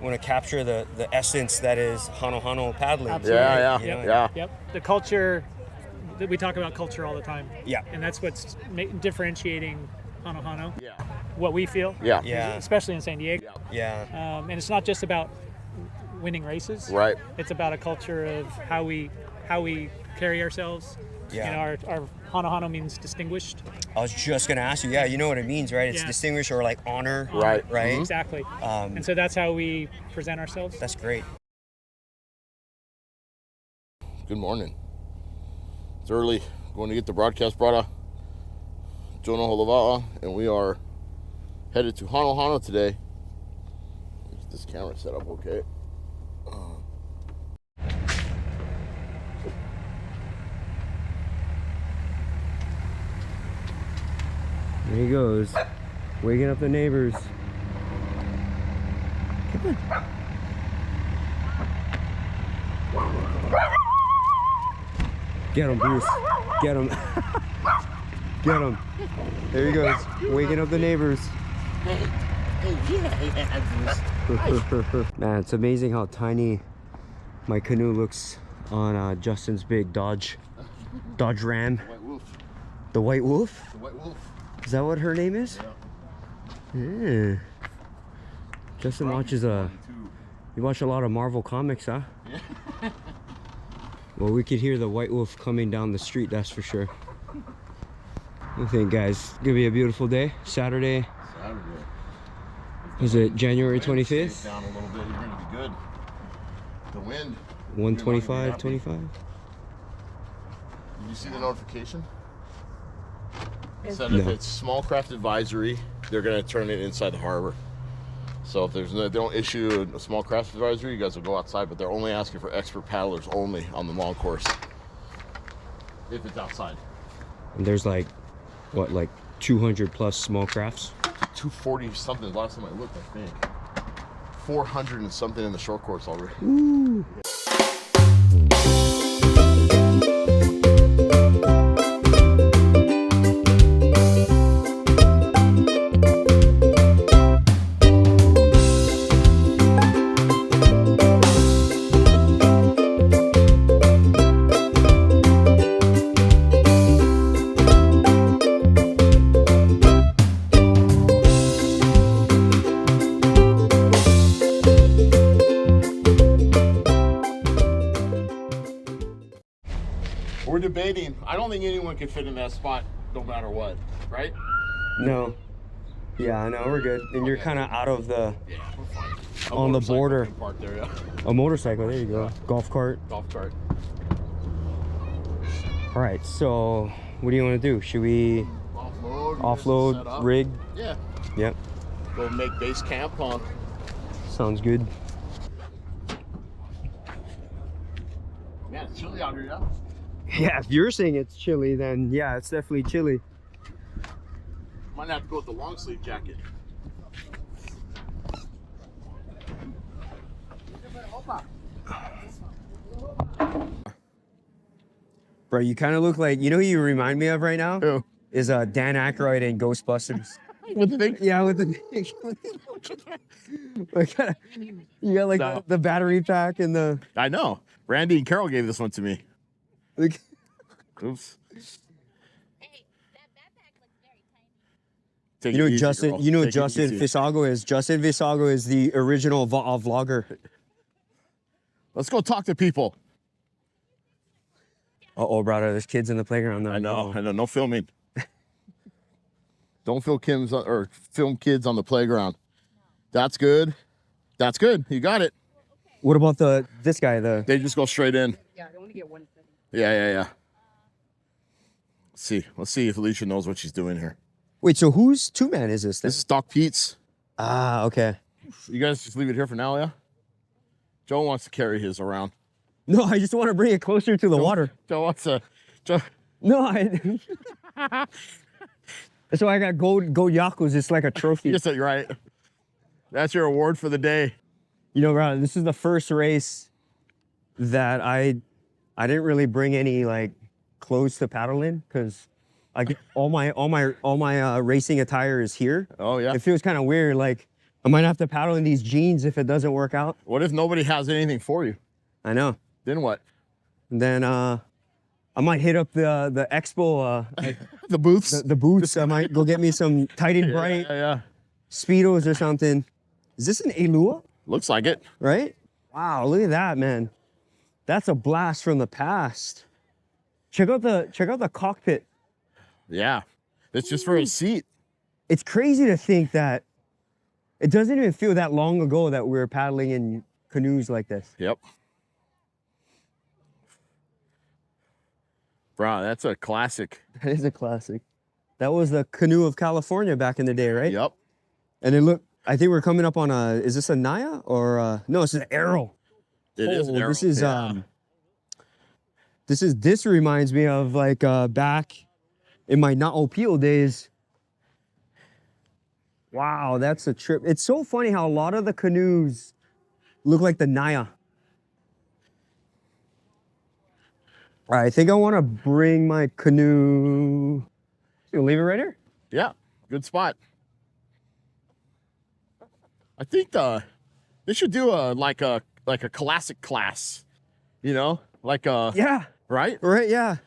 want to capture the essence that is Hano paddling. Absolutely. Right? Yep. The culture, we talk about culture all the time. Yeah. And that's what's differentiating Hano. Yeah. What we feel. Yeah. Especially in San Diego. Yeah. And it's not just about winning races. Right. It's about a culture of how we carry ourselves. Yeah. Our Hano means distinguished. I was just gonna ask you. Yeah, you know what it means, right? It's distinguished or like honor. Right. Mm-hmm. Exactly. And so that's how we present ourselves. That's great. Good morning. It's early. Going to get the Broadcast Braddahs, Jonah Holova'a, and we are headed to Hano today. Get this camera set up okay. There he goes, waking up the neighbors. Come on. Get him, Bruce. Get him. Get him. There he goes, waking up the neighbors. Man, it's amazing how tiny my canoe looks on Justin's big Dodge Ram. White Wolf. The White Wolf? The White Wolf. Is that what her name is? Yeah. Justin watches you watch a lot of Marvel comics, huh? Yeah. Well, we could hear the White Wolf coming down the street, that's for sure. What do you think, guys? It's gonna be a beautiful day. Saturday. Is it January 25th? Down a little bit, you're gonna be good. The wind. 125, 25. Did you see the notification? It said if it's small craft advisory, they're gonna turn it inside the harbor. So if they don't issue a small craft advisory, you guys will go outside, but they're only asking for expert paddlers only on the long course. If it's outside. And there's like, what, like 200 plus small crafts? 240 something, last time I looked, I think. 400 and something in the short course already. Ooh. We're debating. I don't think anyone can fit in that spot no matter what, right? No. Yeah, I know, we're good. And you're kind of out of the, we're fine. on the border. Park there, yeah. A motorcycle, there you go. Golf cart. Golf cart. All right, so what do you want to do? Should we offload, rig? Yeah. Yep. Go make base camp on. Sounds good. Man, it's chilly out here, yeah? Yeah, if you're saying it's chilly, then yeah, it's definitely chilly. Might have to go with the long sleeve jacket. Bro, you kind of look like, you know who you remind me of right now? Who? Is Dan Aykroyd in Ghostbusters. With the thing? Yeah, with the like, you got like So, the battery pack and the. I know. Randy and Carol gave this one to me. Like, Oops. Hey, that backpack looks very tiny. Take you know it easy, Justin. girl. You know Take it Justin easy. Fisago is. Justin Fisago is the original vlogger. Let's go talk to people. Oh, brother, there's kids in the playground though. I know. No filming. Don't film kids on the playground. That's good. That's good. You got it. What about this guy? They just go straight in. Yeah, I only get 1 second. Yeah. Let's see if Alicia knows what she's doing here. Wait, so whose two-man is this? This is Doc Pete's. Ah, okay. You guys just leave it here for now, yeah? Joe wants to carry his around. No, I just want to bring it closer to the water. Joe wants to. Joe. No, that's why I got gold Yakos. It's like a trophy. Yes, you're right. That's your award for the day. You know, bro, this is the first race that I didn't really bring any like clothes to paddle in because all my racing attire is here. Oh yeah. It feels kind of weird, like I might have to paddle in these jeans if it doesn't work out. What if nobody has anything for you? I know. Then what? And then I might hit up the expo, The booths? the booths. I might go get me some tight and bright Yeah. Speedos or something. Is this an Elua? Looks like it. Right? Wow, look at that, man. That's a blast from the past. Check out the cockpit. Yeah. It's just for a seat. It's crazy to think that it doesn't even feel that long ago that we were paddling in canoes like this. Yep. Bro, that's a classic. That is a classic. That was the canoe of California back in the day, right? Yep. And it looked, I think we're coming up on is this a Naya or no, it's an Arrow. It is an arrow. This is yeah. This reminds me of like back in my Na'opio days. Wow, that's a trip. It's so funny how a lot of the canoes look like the Naya. All right, I think I want to bring my canoe. You leave it right here? Yeah, good spot. I think they should do like a classic class, you know, like Yeah. right? Right, yeah.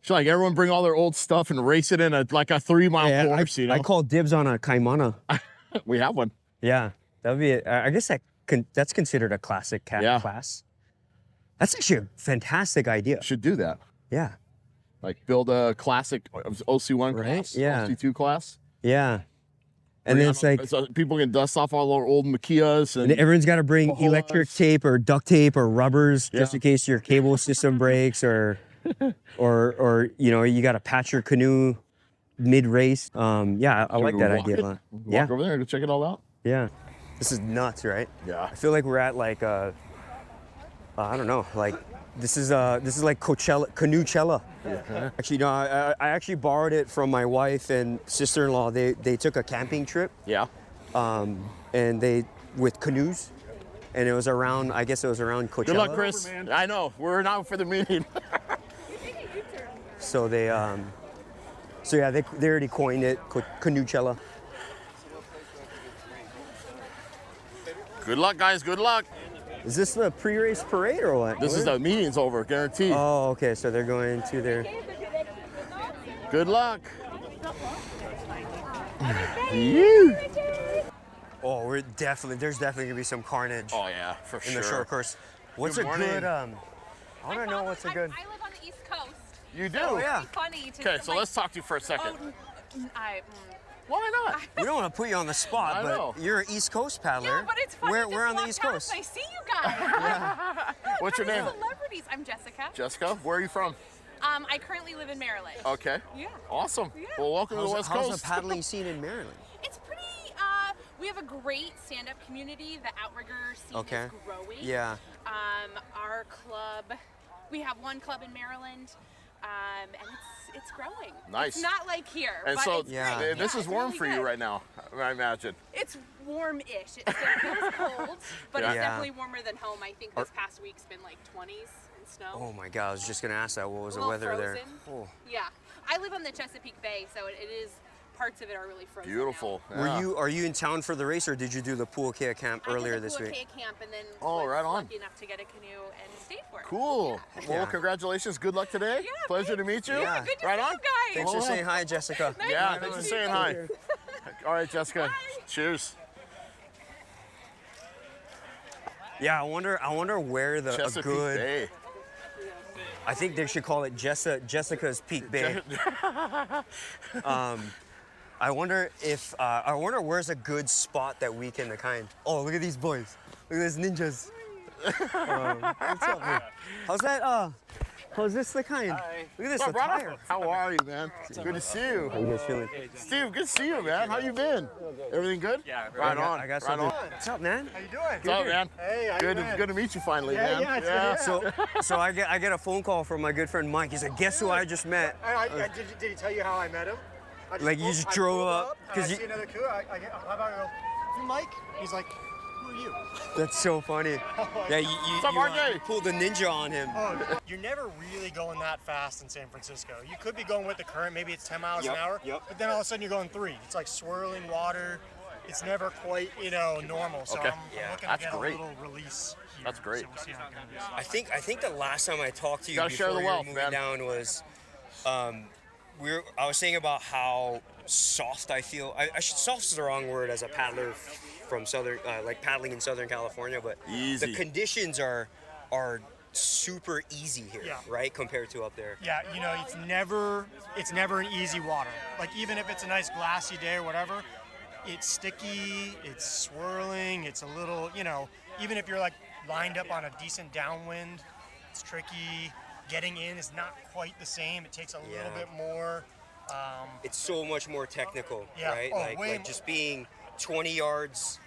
So like everyone bring all their old stuff and race it in a 3-mile course, you know. I call dibs on a Kaimana. We have one. Yeah, that would be it. I guess that's considered a classic class. That's actually a fantastic idea. Should do that. Yeah. Like build a classic OC1 Right? class, Yeah. OC2 class. Yeah. And then it's like, so people can dust off all their old Makias and everyone's got to bring electric tape or duct tape or rubbers just Yeah. in case your cable system breaks or you know, you got to patch your canoe mid-race. Yeah, I like that idea a lot. Yeah. Walk over there and go check it all out. Yeah. This is nuts, right? Yeah. I feel like we're at like I don't know, like this is like Coachella, Canoechella. Actually, no, I actually borrowed it from my wife and sister-in-law. They took a camping trip, Yeah. and they with canoes, and it was around. I guess it was around Coachella. Good luck, Chris. I know. We're now for the meeting. So they so yeah, they already coined it Canoechella. Good luck, guys. Good luck. Is this the pre-race parade or what? This is the meeting's over, guaranteed. Oh, okay. So they're going to their. Good luck. Oh, there's definitely gonna be some carnage Oh yeah, for in sure. the short course. What's Good a morning. good I want to know what's a good. I live on the East Coast. You do? Oh, yeah. It'd be funny to. Okay, so let's talk to you for a second. Why not? We don't want to put you on the spot, I know. but you're an East Coast paddler. Yeah, but it's funny. We're on the East Coast. I see you guys. What's your name? Celebrities. I'm Jessica. Jessica, where are you from? I currently live in Maryland. Okay. Yeah. Awesome. Yeah. Well, welcome to the West How's Coast. the paddling scene in Maryland? It's pretty. We have a great stand-up community. The outrigger scene Okay. is growing. Yeah. Our club. We have one club in Maryland. And it's growing. Nice. It's not like here. And but so it's Yeah. great. this is it's warm really for you good. right now, I imagine. It's warm-ish. It still feels cold, but it's Yeah. definitely warmer than home. I think this past week's been like 20s and snow. Oh my God! I was just gonna ask that. What was A the little weather there? frozen. Oh. Yeah, I live on the Chesapeake Bay, so it is. Parts of it are really frozen. Beautiful. now. Yeah. Are you in town for the race, or did you do the Waiakea camp earlier this I did the week? Waiakea camp and then Oh, was right on. lucky enough to get a canoe and stayed for it. Cool. Yeah. Well, Yeah. congratulations. Good luck today. Yeah, Pleasure to meet you. Yeah. Good to Right see on. you guys. Thanks for Hold on. saying hi, Jessica. Nice Yeah, to thanks for meet saying you. hi. All right, Jessica. Bye. Cheers. Yeah, I wonder where the a Chesapeake good. Bay. I think they should call it Jessica's Peak Bay. I wonder where's a good spot that we can kind. Oh, look at these boys! Look at these ninjas. What's up, man? How's that? How's this the kind? Hi. Look at this What's up, brother? attire. How are you, man? Good to see you. How you guys feeling? Steve, good to see you, man. How you been? Everything good? Yeah, Right on. I got right something. on. What's up, man? How you doing? What's up, man? Hey, how you been? Good to meet you finally, Yeah, man. yeah, it's good, yeah. So I get a phone call from my good friend Mike. He's like, guess who I just met? Did he tell you how I met him? Like, you just drove up, 'cause I you- see another crew. How about I go, you Mike? He's like, who are you? That's so funny. Yeah, you up, Margen? you pulled the ninja on him. Oh, you're never really going that fast in San Francisco. You could be going with the current, maybe it's 10 miles an hour, yep. but then all of a sudden you're going 3. It's like swirling water. it's never quite, normal. So Okay. I'm looking That's to get great. a little release here. That's great. So we'll see how it goes. I think the last time I talked to you Gotta before share the you were wealth, moving man. down was, I was saying about how soft I feel. Soft is the wrong word as a paddler from southern, like paddling in Southern California, but Easy. the conditions are super easy here, Yeah. right, compared to up there. Yeah, it's never an easy water. Like even if it's a nice glassy day or whatever, it's sticky, it's swirling, it's a little, even if you're like lined up on a decent downwind, it's tricky. Getting in is not quite the same. It takes a little bit more. It's so much more technical, Yeah. right? Oh, like way just being 20 yards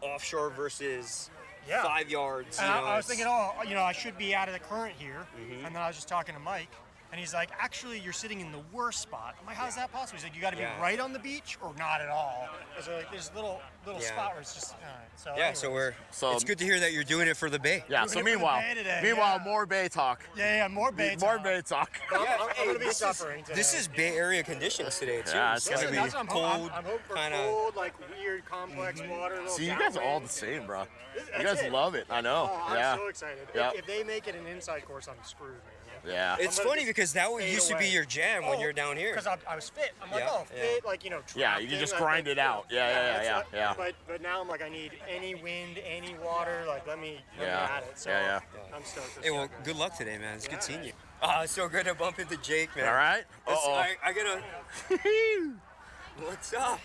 offshore versus Yeah. 5 yards. And You know, I was it's- thinking, I should be out of the current here. And then I was just talking to Mike, and he's like, actually, you're sitting in the worst spot. I'm like, how's that possible? He's like, you got to be Yeah. right on the beach or not at all. Because like, there's little Yeah. spot where it's just. So Yeah, so anyways. it's good to hear that you're doing it for the Bay. Yeah. Doing So it for the meanwhile, bay today, yeah. more Bay talk. Yeah, more bait. More Bay talk. I'm Yeah, going to be this suffering is, today. This is Bay Area conditions today too. Yeah, it's It's gonna be That's what I'm cold, I'm hoping for kind of. cold, like weird, complex water. little See, you guys are all the downwind. same, bro. You That's guys it. love it. I know. Oh, I'm Yeah. so excited. Yeah. If they make it an inside course, I'm screwed, man. Yeah. It's I'm gonna funny just because that fade used to be away. your jam when you're down here. Because I was fit. I'm like, Yeah, oh, yeah. fit, like, Yeah, you can drafting, just like, grind it out. Yeah. that's what- But now I'm like, I need any wind, any water. Like, let me Yeah. at it. So Yeah. I'm stoked. Hey, well, good luck today, man. It's good Yeah. seeing you. It's so good to bump into Jake, man. All right. It's- Uh-oh. I gotta. What's up?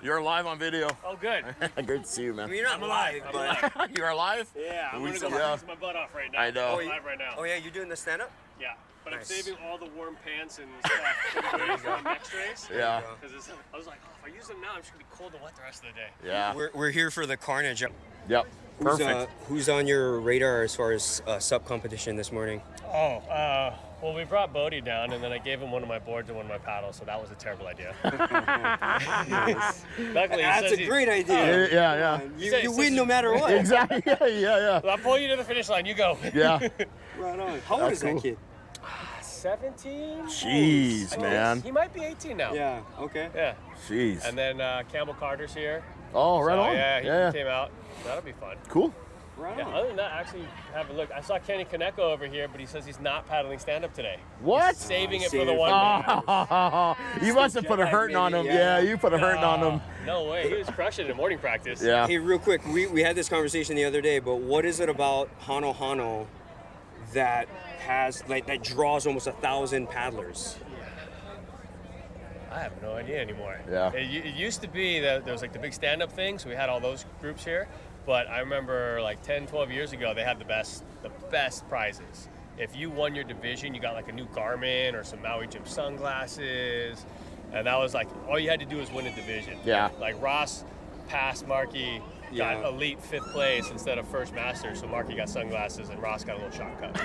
You're live on video. Oh, good. Great to see you, I man. mean, you're not live, but. You are live? Yeah, I'm We gonna see- go yeah. freeze my butt off right now. I know. I'm live right now. Oh yeah, you're doing the stand-up? Yeah, but Nice. I'm saving all the warm pants and stuff for the next race. Yeah. Because I was like, oh, if I use them now, I'm just gonna be cold and wet the rest of the day. Yeah. We're here for the carnage. Yep. Perfect. Who's on your radar as far as sub competition this morning? Oh, well, we brought Bodie down, and then I gave him one of my boards and one of my paddles, so that was a terrible idea. Luckily, That's a great idea. Yeah. You win no matter what. Exactly. Yeah. I'll pull you to the finish line. You go. Yeah. Right on. How old is that cool. kid? 17. Jeez, I man. think He might be 18 now. Yeah. Okay. Yeah. Jeez. And then Campbell Carter's here. Oh, right So, on. Yeah, he came out. That'll be fun. Cool. Right Yeah, on. other than that, actually, have a look. I saw Kenny Kaneko over here, but he says he's not paddling stand-up today. What? Saving it for Save the it one man. Oh, you must have put a hurting on him. Yeah, you put a hurting on him. No way. He was crushing it in morning practice. Yeah. Hey, real quick, we had this conversation the other day, but what is it about Hano that has that draws almost 1,000 paddlers? I have no idea anymore. Yeah. It used to be that there was like the big stand-up thing, so we had all those groups here. But I remember like 10, 12 years ago, they had the best prizes. If you won your division, you got like a new Garmin or some Maui Jim sunglasses. And that was like, all you had to do was win a division. Yeah. Like Ross passed Markey, got Yeah. elite 5th place instead of first master. So Markey got sunglasses and Ross got a little shortcut.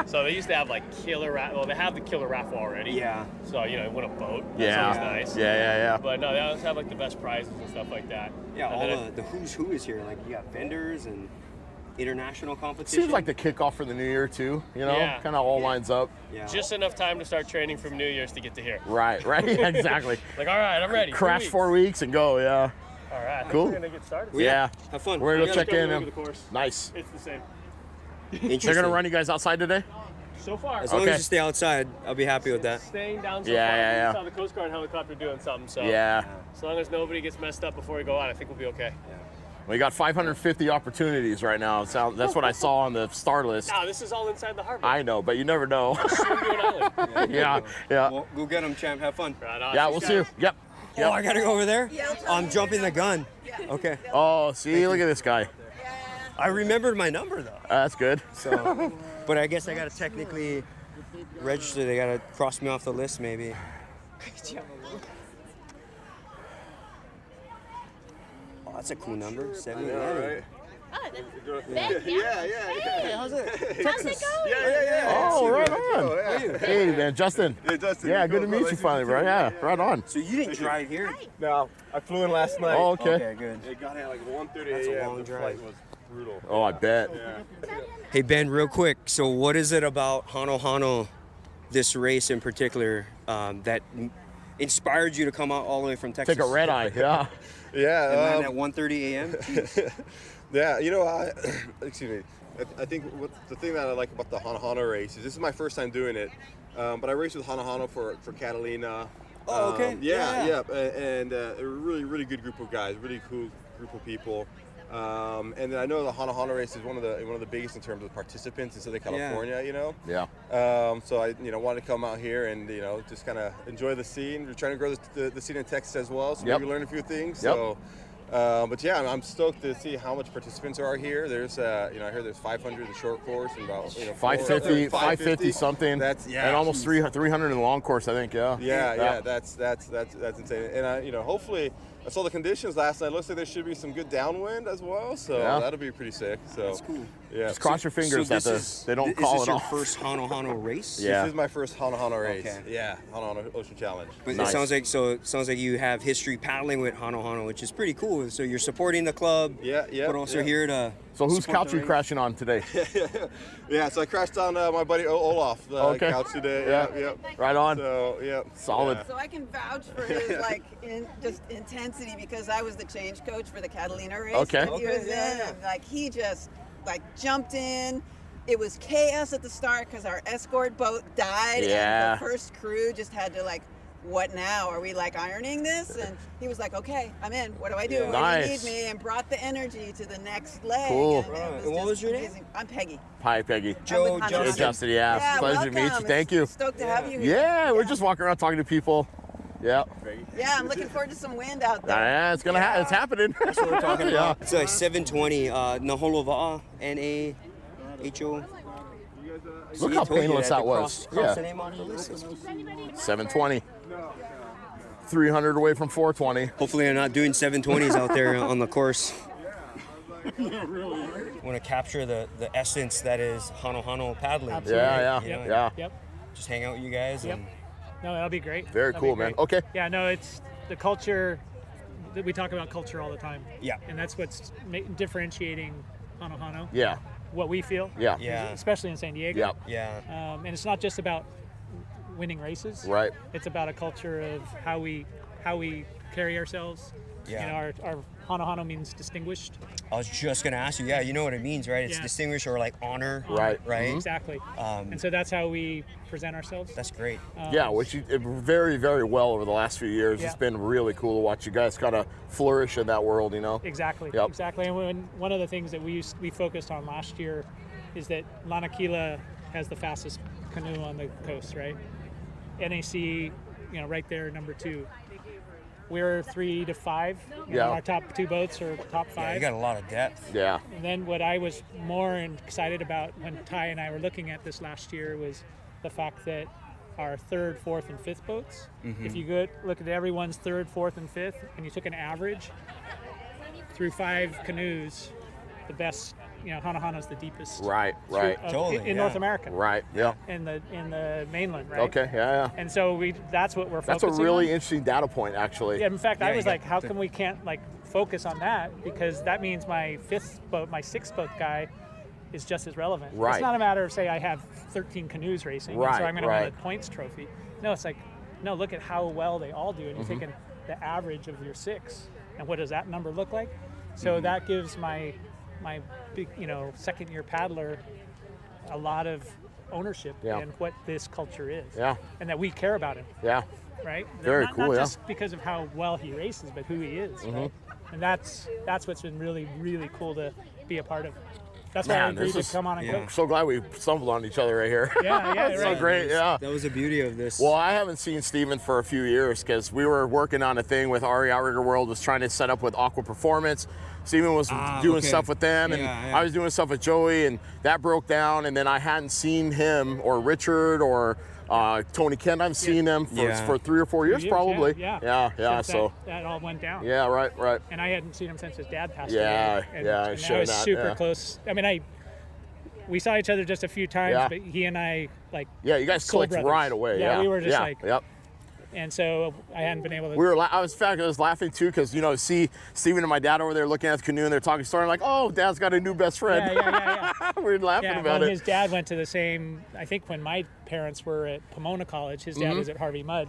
So they used to have like well, they have the killer raffle already. Yeah. So, you win a boat. That's Yeah. always nice. Yeah. But no, they always have like the best prizes and stuff like that. Yeah, And all then the who's who is here. Like you got vendors and international competition. Seems like the kickoff for the new year too. Yeah. Kind of all lines up. yeah. just enough time to start training from New Year's to get to here. Right. Exactly. Like, all right, I'm ready. Crash 4 weeks and go. Yeah. All right, I think Cool. we're gonna get started. Yeah. Have fun. We're gonna go check in. Over And, the course. nice. It's the same. They're gonna run you guys outside today. So far. As long Okay. as you stay outside, I'll be happy with that. Staying down so Yeah, far. yeah, yeah. We saw the Coast Guard helicopter doing something, so Yeah. as long as nobody gets messed up before we go out, I think we'll be okay. We got 550 opportunities right now. That's what I saw on the star list. Now, this is all inside the harbor. I know, but you never know. Soon to an island. yeah. Well, go get them, champ. Have fun. Right on. Yeah, we'll see you. Yep. Oh, I gotta go over there? I'm jumping the gun. Okay. Oh, see, look at this guy. I remembered my number though. That's good. So, but I guess I gotta technically register. They gotta cross me off the list, maybe. Oh, that's a cool number. 7-11. Yeah. How's it? How's it going? Oh, right on. Hey, man, Justin. Hey, Justin. Yeah, good to meet you finally, bro. Yeah, right on. So you didn't drive here? No, I flew in last night. Oh, okay. Okay, good. It got here like 1:30 That's a a.m. long The drive. flight was brutal. Oh, I bet. Yeah. Hey Ben, real quick. So what is it about Hano this race in particular, that inspired you to come out all the way from Texas? Take a red eye, yeah. Yeah. And at 1:30 a.m. Jeez. Yeah, you know, excuse me. I think the thing that I like about the Hano race is this is my first time doing it, but I raced with Hano for Catalina. Oh, okay. Yeah. And a really, really good group of guys, really cool group of people. And then I know the Hano race is one of the biggest in terms of participants in Southern California. You know. Yeah. So I wanted to come out here and just kind of enjoy the scene. We're trying to grow the scene in Texas as well, so maybe learn a few things. Yep. So. But yeah, I'm stoked to see how much participants are here. There's, I heard there's 500 in the short course and about 550 something. That's and almost 300 in the long course, I think. Yeah. That's insane. And hopefully, I saw the conditions last night. Looks like there should be some good downwind as well. So that'll be pretty sick. So that's cool. Yeah. Just cross your fingers that they don't call it off. Is this your first Hano race? Yeah. This is my first Hano race. Okay. Yeah, Hano Ocean Challenge. But it sounds like you have history paddling with Hano, which is pretty cool. So you're supporting the club. Yeah. But also here to. So whose couch are you crashing on today? Yeah, so I crashed on my buddy Olaf couch today. Yeah. Right on. So yeah, solid. So I can vouch for his just intensity because I was the change coach for the Catalina race. Okay. He was in and he just jumped in. It was chaos at the start because our escort boat died. Yeah. And the first crew just had to what now? Are we ironing this? And he was like, okay, I'm in. What do I do? Yeah. Where do you need me? And brought the energy to the next leg. Cool. And what was your amazing. Name? I'm Peggy. Hi, Peggy. Joe Justin. Yeah, pleasure to meet you. welcome. Thank you. Stoked to have you here. Yeah, we're just walking around talking to people. Yeah. Yeah, I'm looking forward to some wind out there. Yeah, it's it's happening. That's what we're talking about. It's 720 Naholova'a, N-A-H-O. Look how painless that was. Cross the name off the list. 720. 300 away from 420. Hopefully I'm not doing 720s out there on the course. Want to capture the essence that is Hano paddling. Absolutely. Yeah. Yep. Just hang out with you guys. Yep. And No, that'll be great. Very That'll cool, be man. great. Okay. Yeah, no, it's the culture. We talk about culture all the time. Yeah. And that's what's differentiating Hano. Yeah. What we feel. Yeah. Especially in San Diego. Yep. Yeah. And it's not just about winning races. Right. It's about a culture of how we carry ourselves. Yeah. Our Hano means distinguished. I was just gonna ask you. Yeah, you know what it means, right? It's Yeah. distinguished or honor. Right. Right. Exactly. And so that's how we present ourselves. That's great. Yeah, which you very, very well over the last few years. Yeah. It's been really cool to watch you guys kind of flourish in that world, Exactly. Yep. Exactly. And one of the things that we focused on last year is that Lanakila has the fastest canoe on the coast, right? NAC, right there, number 2. We're 3 to 5. Our top 2 boats are top 5. Yeah, you got a lot of depth. Yeah. And then what I was more excited about when Ty and I were looking at this last year was the fact that our 3rd, 4th, and 5th boats, if you look at everyone's 3rd, 4th, and 5th, and you took an average through 5 canoes, the best, Hano's the deepest. Right. In North America. Right. Yeah. In the mainland, right? Okay. Yeah. And so that's what we're focusing on. That's a really interesting data point, actually. Yeah. In fact, I was like, how come we can't focus on that? Because that means my 6th boat guy is just as relevant. Right. It's not a matter of, say, I have 13 canoes racing, and so I'm going to win a points trophy. No, it's no, look at how well they all do. And you're taking the average of your 6, and what does that number look like? So that gives my big, second-year paddler a lot of ownership in what this culture is. Yeah. And that we care about him. Yeah. Right? Very not, cool, Not just because of how well he races, but who he is. Right? And that's what's been really, really cool to be a part of. That's why I agreed to come on and coach. So glad we stumbled on each other right here. Yeah, So great, yeah. That was the beauty of this. Well, I haven't seen Steven for a few years because we were working on a thing with Ari Outrigger World, was trying to set up with Aqua Performance. Steven was doing stuff with them, and I was doing stuff with Joey, and that broke down, and then I hadn't seen him or Richard or Tony Kent. I've seen them for 3 or 4 years, probably. Yeah. So that all went down. Yeah, right. And I hadn't seen him since his dad passed Yeah, away. And I I shared was that, super close. I mean, we saw each other just a few times, but he and I Yeah, you guys soul clicked brothers. right away. Yeah, we were just Yep. And so I hadn't been able to. I was laughing too because Steven and my dad over there looking at the canoe and they're talking story. I'm like, oh, Dad's got a new best friend. Yeah. We were laughing about it. His dad went to the same. I think when my parents were at Pomona College, his dad was at Harvey Mudd,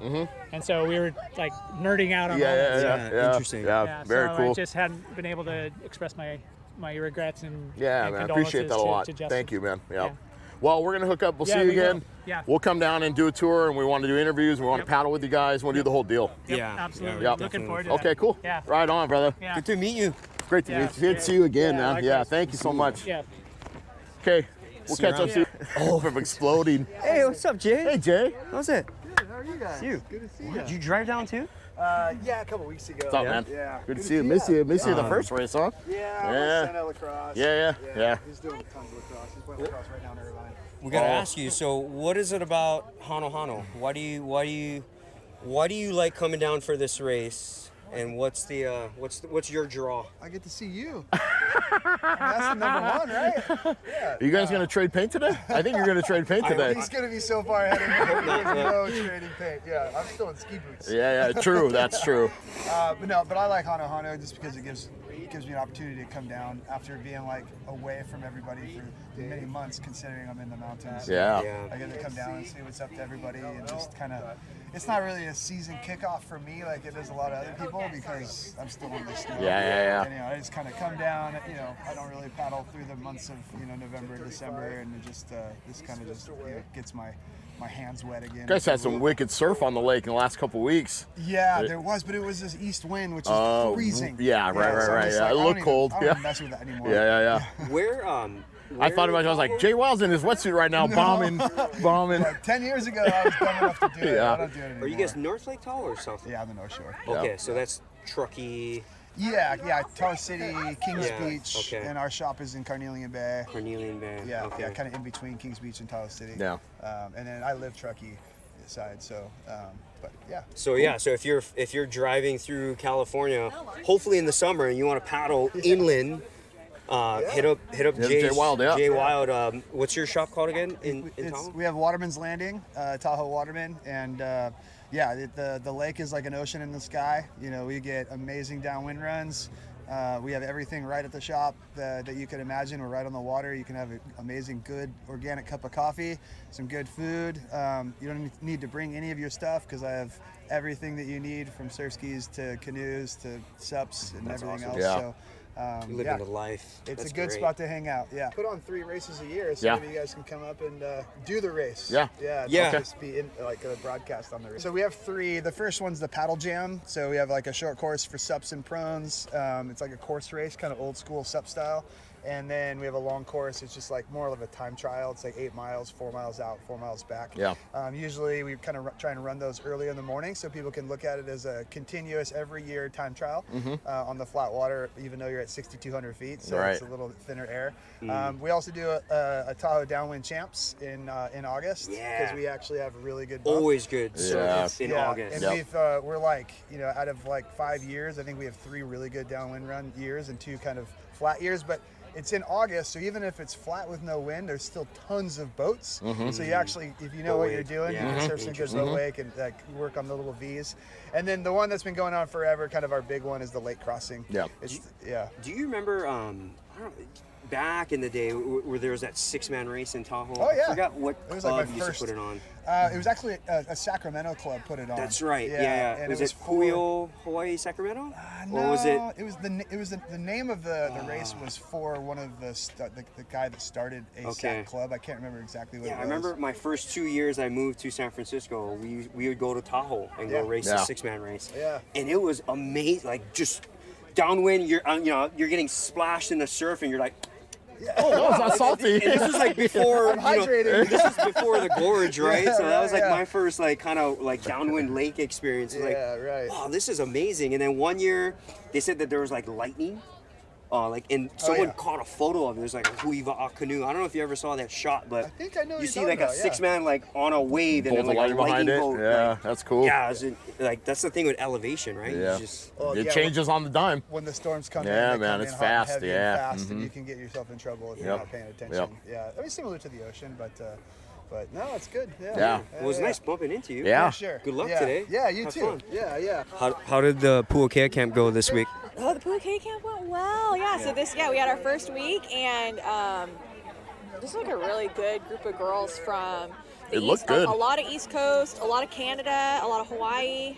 and so we were like nerding out on all that. Yeah, interesting. Yeah, very so cool. I just hadn't been able to express my regrets and man, I appreciate that a lot. Thank you, man. Yeah. Well, we're gonna hook up. We'll see you again. Yeah. We'll come down and do a tour, and we want to do interviews. We want to paddle with you guys. We want to do the whole deal. Yeah, absolutely. Yeah. Looking forward to that. Okay, cool. Yeah. Right on, brother. Yeah. Good to meet you. Great to meet you. Good to see you again, man. likewise. Yeah, thank you so much. Yeah. Okay, we'll catch up soon. Oh, from exploding. Hey, what's up, Jay? Hey, Jay. How's it? Good, how are you guys? You. Good to see you. Did you drive down too? Yeah, a couple weeks ago. What's up, man? Yeah. Good to see you. Miss you the first race, huh? Yeah, my son at lacrosse. Yeah. He's doing tons of lacrosse. He's playing lacrosse right now in Irvine. We gotta ask you. So, what is it about Hano? Why do you like coming down for this race? And what's your draw? I get to see you. That's the number one, right? Yeah. Are you guys gonna trade paint today? I think you're gonna trade paint today. He's gonna be so far ahead of me. There's no trading paint. Yeah, I'm still in ski boots. Yeah, true. That's true. But I like Hano just because it gives me an opportunity to come down after being like away from everybody for many months, considering I'm in the mountains. Yeah. I get to come down and see what's up to everybody and just kind of. It's not really a season kickoff for me like it is a lot of other people because I'm still in the snow. Yeah. And, I just kind of come down. I don't really paddle through the months of November, December, and it just this kind of just gets my hands wet again. You guys had some wicked surf on the lake in the last couple weeks. Yeah, there was, but it was this east wind, which is freezing. Yeah, right. So It looked cold. I don't even mess with that anymore. Yeah. Where I thought about it. I was like, Jay Wild's in his wetsuit right now, bombing. Like 10 years ago, I was dumb enough to do it. I don't do it anymore. Are you guys North Lake Tahoe or South? Yeah, I'm the North Shore. Okay, so that's Truckee. Yeah, Tahoe City, Kings Beach, and our shop is in Carnelian Bay. Yeah, kind of in between Kings Beach and Tahoe City. Yeah. And then I live Truckee side, so but yeah. So so if you're driving through California, hopefully in the summer, and you want to paddle inland, hit up Jay Wild. Yeah. Jay Wild. What's your shop called again in Tahoe? We have Waterman's Landing, Tahoe Waterman, and the lake is like an ocean in the sky. We get amazing downwind runs. We have everything right at the shop that you could imagine. We're right on the water. You can have an amazing, good, organic cup of coffee, some good food. You don't need to bring any of your stuff because I have everything that you need from surf skis to canoes to sups and everything else. Yeah. So, you live the life. It's a good spot to hang out. Yeah. Put on 3 races a year, so maybe you guys can come up and do the race. Yeah. Just be in like a broadcast on the race. So we have 3. The first one's the paddle jam. So we have like a short course for sups and prones. It's like a course race, kind of old school sup style. And then we have a long course. It's just like more of a time trial. It's like 8 miles, 4 miles out, 4 miles back. Yeah. Usually we kind of try and run those early in the morning so people can look at it as a continuous every year time trial on the flat water, even though you're at 6,200 feet. So it's a little thinner air. We also do a Tahoe Downwind Champs in August because we actually have a really good bump. Always good service in August. And we're like, out of like 5 years, I think we have 3 really good downwind run years and 2 kind of flat years. But it's in August, so even if it's flat with no wind, there's still tons of boats. So you actually, if you know what you're doing, you can surf some good boat wake and work on the little V's. And then the one that's been going on forever, kind of our big one, is the lake crossing. Yeah. Do you remember, back in the day where there was that 6-man race in Tahoe? Oh, yeah. I forgot what It was club like my used first. to put it on. It was actually a Sacramento club put it on. That's right. Yeah. And was it Puyo, Hawaii, Sacramento? No, or was it? It was the name of the race was for one of the guy that started a Sac club. I can't remember exactly what it was. I remember my first 2 years I moved to San Francisco. We would go to Tahoe and go race the 6-man race. Yeah. And it was amazing. Like just downwind, you're getting splashed in the surf, and you're like. Oh, that was not salty. And this was like before, hydrated. this was before the gorge, right? So that was like yeah. my first kind of downwind lake experience. Right. Wow, this is amazing. And then one year they said that there was like lightning. And someone caught a photo of it. There's like a Waiakea canoe. I don't know if you ever saw that shot, but I think I know you see like a 6-man on a wave and then like a behind lightning it. bolt. Yeah, that's cool. Yeah, that's the thing with elevation, right? Yeah. You It changes on the dime. When the storms come Yeah, in, man, they it's come in hot fast, and heavy yeah. and fast, and you can get yourself in trouble if you're not paying attention. Yeah, I mean, similar to the ocean, but But no, it's good. Yeah. It was nice bumping into you. Yeah. Sure. Good luck Yeah. today. Yeah, you Have too. fun. Yeah. How did the Waiakea camp go this week? Oh, the Waiakea camp went well. Yeah. So we had our first week, and just like a really good group of girls from the It looked good. A lot of East Coast, a lot of Canada, a lot of Hawaii.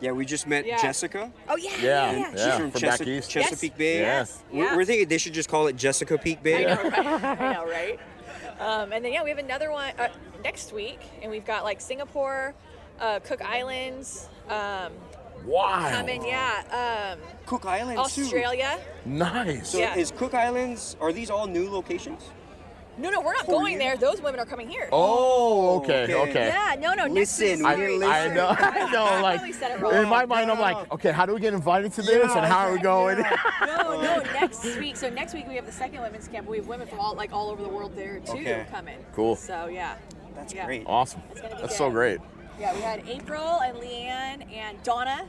Yeah, we just met Jessica. Oh yeah. Yeah. She's from From back east. Chesapeake Bay. Yes. We're thinking they should just call it Jessica Peak Bay. I know, right? And then we have another one next week, and we've got like Singapore, Cook Islands. Wow. Coming, Cook Islands, Australia. Nice. So is Cook Islands, are these all new locations? No, we're not going there. Those women are coming here. Oh, okay. Yeah, no. Listen, I know. I Like, probably said it wrong. in my mind, I'm like, okay, how do we get invited to this, and how are we going? No, next week. So next week we have the second women's camp. We have women from all over the world there too coming. Cool. So That's great. Awesome. It's gonna be That's good. so great. Yeah, we had April and Leanne and Donna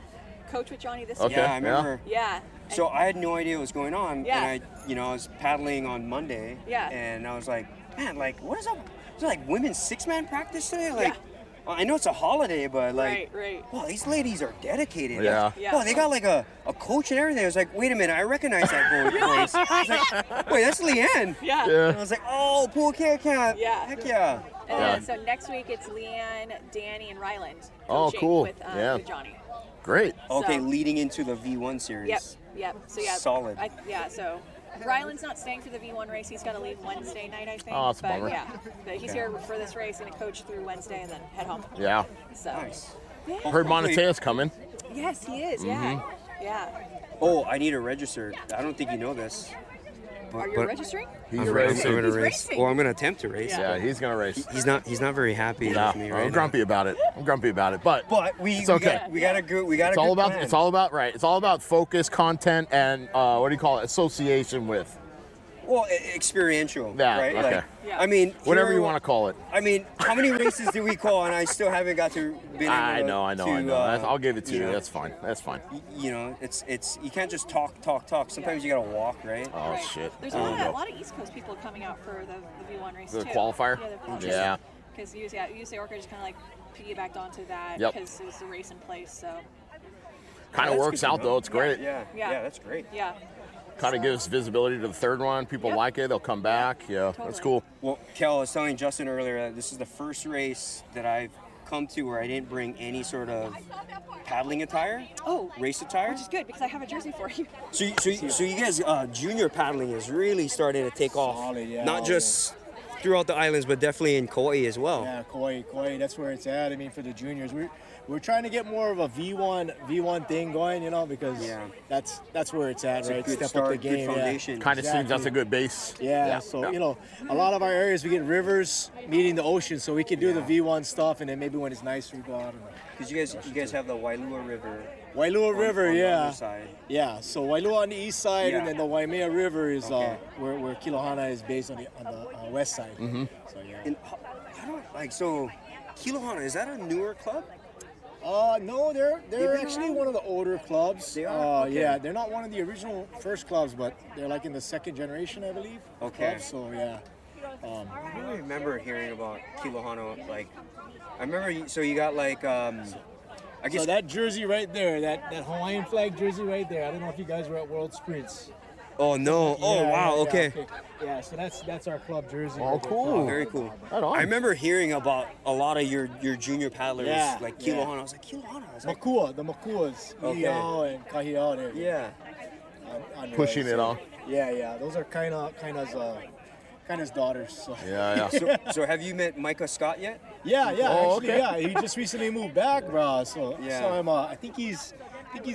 coach with Johnny this Okay. year. Yeah, I remember. Yeah. So I had no idea what was going on. Yeah. And I was paddling on Monday. Yeah. And I was like, man, like, what is up? Is it like women's 6-man practice today? Like, Yeah. well, I know it's a holiday, but like, Right. wow, these ladies are dedicated. Yeah. Wow, they got like a coach and everything. I was like, wait a minute, I recognize that voice. I was like, wait, that's Leanne. Yeah. And I was like, oh, Waiakea camp. Yeah. Heck yeah. And then, so next week it's Leanne, Danny, and Ryland Oh, coaching cool. with Johnny. Great. Okay, So- leading into the V1 series. Yep. So Solid. So Ryland's not staying for the V1 race. He's got to leave Wednesday night, I think. Oh, that's a bummer. But he's here for this race, going to coach through Wednesday and then head home. Yeah. So. Nice. Yeah. Heard Monatea's coming. Yes, he is. Mm-hmm. Yeah. Oh, I need to register. I don't think you know this. Are you registering? He's I'm racing. gonna He's race. racing. Well, I'm gonna attempt to race. Yeah, he's gonna race. He's not very happy Yeah, with me right I'm now. grumpy about it. But We It's okay. We got a good. We got it's a all good about plan. it's all about right. It's all about focus, content, and what do you call it? Association with. Well, experiential. Yeah, Right. okay. Like, Yeah. I mean, Whatever here- you want to call it. I mean, how many races did we call, and I still haven't got to. I know. I'll give it to you. know, That's fine. You know, it's you can't just talk. Sometimes you gotta walk, right? Oh Right. shit. There's a lot of East Coast people coming out for the V1 race The too. qualifier? Yeah, the qualifier. Yeah. Because USA Orca just kind of like piggybacked onto that Yep. because it was a race in place. So Kind of That's works good to out know. though. It's great. Yeah. Yeah. That's great. yeah. Kind of gives visibility to the third one. People Yep. like it. They'll come back. Yeah, that's Totally. cool. Well, Kel, I was telling Justin earlier that this is the first race that I've come to where I didn't bring any sort of paddling attire, Oh, race attire. which is good because I have a jersey for you. So you guys, junior paddling is really starting to take off. Solid, yeah. Not just throughout the islands, but definitely in Kauai as well. Yeah, Kauai, that's where it's at. I mean, for the juniors, we're trying to get more of a V1 thing going, you know, because that's where it's at, It's right? a good Step start, up the game, good foundation. Kind of seems that's a Exactly. good base. Yeah, so you know, a lot of our areas we get rivers meeting the ocean, so we can do the V1 stuff, and then maybe when it's nicer, we go out. Because you guys have the Wailua River. Wailua River, on the yeah. other side. Yeah, so Wailua on the east side, Yeah. and then the Waimea River is Okay. where Kilohana is based on the west side. Mm-hmm. So yeah. And how do I, so Kilohana, is that a newer club? No, they're been actually around? one of the older clubs. They are? Okay. Yeah, they're not one of the original first clubs, but they're like in the second generation, I believe. Okay. Clubs, so yeah. I don't remember hearing about Kilohana. Like, I remember. So you got like, I guess. So that jersey right there, that Hawaiian flag jersey right there. I don't know if you guys were at World Sprints. Oh no! Oh Yeah, wow! yeah, Okay. Yeah, so that's our club jersey. Oh, right there. cool. Very cool. Right on. I remember hearing about a lot of your junior paddlers, Yeah, like yeah. Kilohana. I was like Kilohana. I was like, The Makuas, Okay. Iao and Kahiao there. yeah. on the Pushing right, it so- on. Yeah. Those are Kaina's daughters. So. Yeah. So have you met Micah Scott yet? Yeah, Oh, actually, okay. yeah. He just recently moved back, bro. So, Yeah. so I'm, I think he's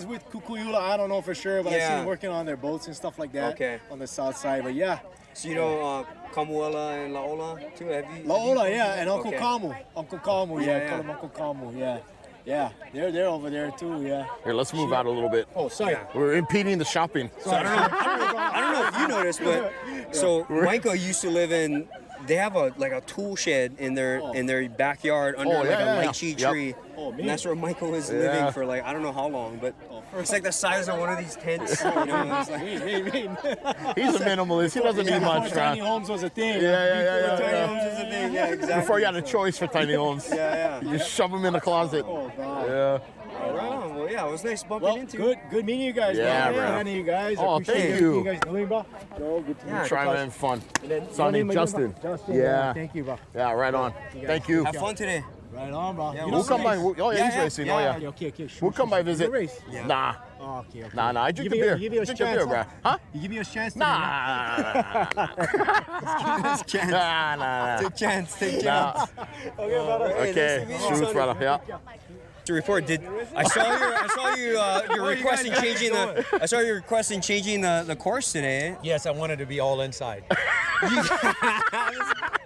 with Kukuyula. I don't know for sure, but I Yeah. seen him working on their boats and stuff like that. Okay. On the south side, but yeah. So you know Kamuela and Laola too? Have you? Laola, yeah, and Uncle Okay. Kamu. Uncle Kamu, Yeah, yeah. Call him Uncle Kamu, yeah. Yeah, they're over there too, yeah. Here, let's move out a little bit. Oh, sorry. We're impeding the shopping. So I don't know if you noticed, but so Micah used to live in. They have a tool shed in their backyard under Oh, yeah, like a yeah, lychee yeah. tree, Oh, man. and that's where Michael was Yeah. living for I don't know how long, but It's like the size of one of these tents. You know, it's like, He's a minimalist. He doesn't need much. Tiny homes was a thing. Yeah. tiny homes is a thing. Yeah, exactly. Before you had a choice for tiny homes. Yeah. You just shove them in the closet. Oh, God. Yeah. Right on. Well, yeah, it was nice bumping into you. Good meeting you guys. Yeah, man. bro. Meeting you guys. Oh, Appreciate thank everything you. You guys doing, bro? Joe, good to meet you. Trying to have fun. Son named Justin. Yeah. Thank you, bro. Yeah, right on. Thank you. Have fun today. Right on, bro. Yeah, We'll come by. Oh, yeah, he's racing. Oh, yeah. Okay. We'll come by visit. Yeah. Nah. Oh, okay. Nah. I drink the beer. You give me a Drink the chance, beer, bro. Huh? You give me a chance. Nah. Nah. Take chance. Okay, brother. Okay. Shoot, brother. Yeah. To report, I saw your request in changing the course today. Yes, I wanted to be all inside.